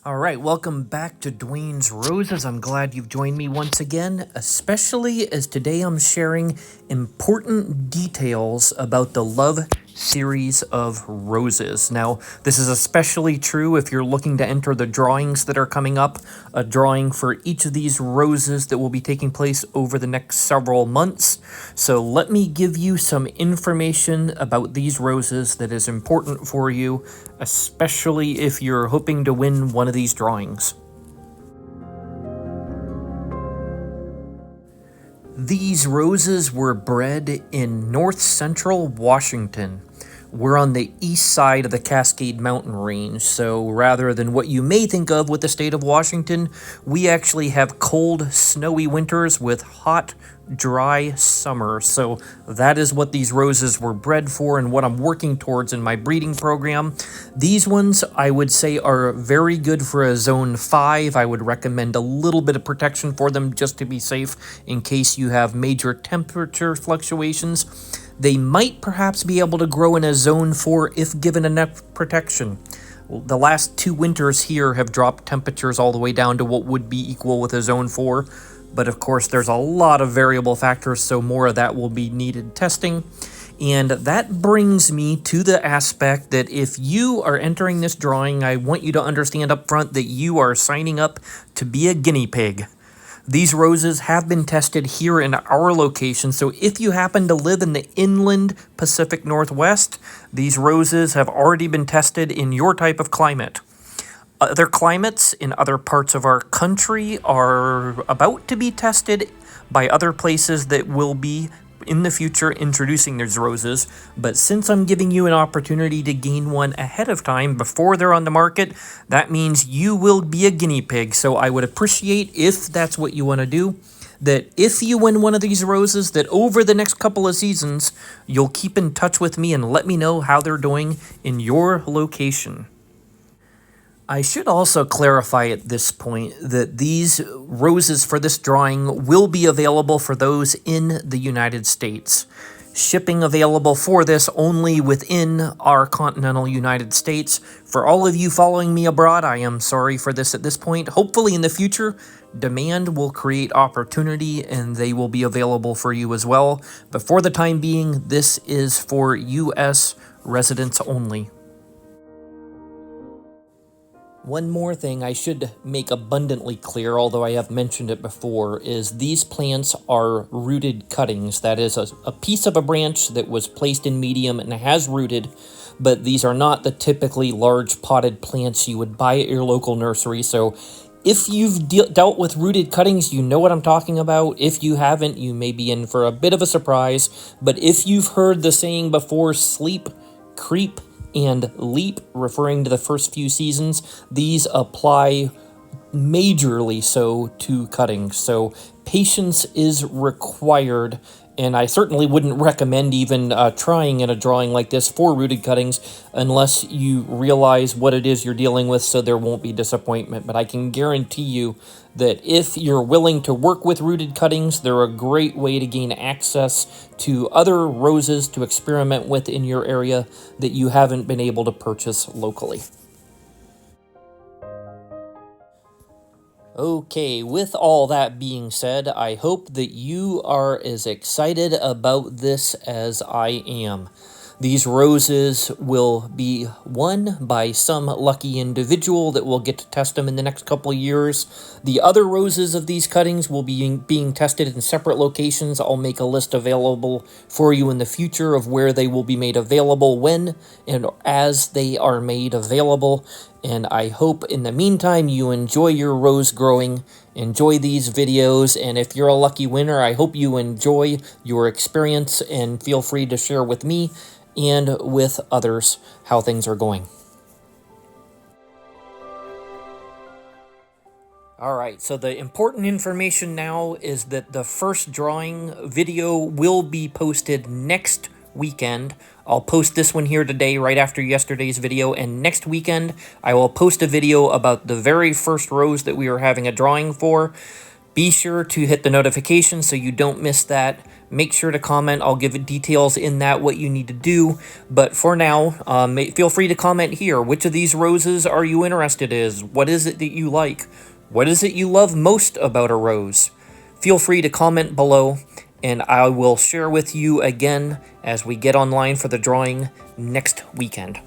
All right, welcome back to Dwayne's Roses. I'm glad you've joined me once again, especially as today I'm sharing important details about the Love series of roses. Now, this is especially true if you're looking to enter the drawings that are coming up, a drawing for each of these roses that will be taking place over the next several months. So let me give you some information about these roses that is important for you, especially if you're hoping to win one of these drawings. These roses were bred in north central Washington. We're on the east side of the Cascade Mountain Range, so rather than what you may think of with the state of Washington, we actually have cold, snowy winters with hot, dry summers. So that is what these roses were bred for and what I'm working towards in my breeding program. These ones, I would say, are very good for a zone 5. I would recommend a little bit of protection for them just to be safe in case you have major temperature fluctuations. They might perhaps be able to grow in a zone 4 if given enough protection. The last 2 winters here have dropped temperatures all the way down to what would be equal with a zone 4. But of course, there's a lot of variable factors, so more of that will be needed testing. And that brings me to the aspect that if you are entering this drawing, I want you to understand up front that you are signing up to be a guinea pig. These roses have been tested here in our location, so if you happen to live in the inland Pacific Northwest, these roses have already been tested in your type of climate. Other climates in other parts of our country are about to be tested by other places that will be in the future introducing these roses, but since I'm giving you an opportunity to gain one ahead of time before they're on the market, that means you will be a guinea pig. So I would appreciate, if that's what you want to do, that if you win one of these roses, that over the next couple of seasons, you'll keep in touch with me and let me know how they're doing in your location. I should also clarify at this point that these roses for this drawing will be available for those in the United States. Shipping available for this only within our continental United States. For all of you following me abroad, I am sorry for this at this point. Hopefully in the future, demand will create opportunity and they will be available for you as well. But for the time being, this is for U.S. residents only. One more thing I should make abundantly clear, although I have mentioned it before, is these plants are rooted cuttings. That is a piece of a branch that was placed in medium and has rooted, but these are not the typically large potted plants you would buy at your local nursery. So if you've dealt with rooted cuttings, you know what I'm talking about. If you haven't, you may be in for a bit of a surprise. But if you've heard the saying before, sleep, creep, and leap, referring to the first few seasons, these apply majorly so to cuttings. So patience is required, and I certainly wouldn't recommend even trying in a drawing like this for rooted cuttings unless you realize what it is you're dealing with, so there won't be disappointment. But I can guarantee you that if you're willing to work with rooted cuttings, they're a great way to gain access to other roses to experiment with in your area that you haven't been able to purchase locally. Okay, with all that being said, I hope that you are as excited about this as I am. These roses will be won by some lucky individual that will get to test them in the next couple of years. The other roses of these cuttings will be being tested in separate locations. I'll make a list available for you in the future of where they will be made available, when and as they are made available. And I hope in the meantime you enjoy your rose growing, enjoy these videos, and if you're a lucky winner, I hope you enjoy your experience and feel free to share with me and with others how things are going. Alright, so the important information now is that the first drawing video will be posted next weekend. I'll post this one here today right after yesterday's video, and next weekend I will post a video about the very first rose that we are having a drawing for. Be sure to hit the notification so you don't miss that. make sure to comment. I'll give it details in that what you need to do. But for now, feel free to comment here. Which of these roses are you interested in? What is it that you like? What is it you love most about a rose? Feel free to comment below, and I will share with you again as we get online for the drawing next weekend.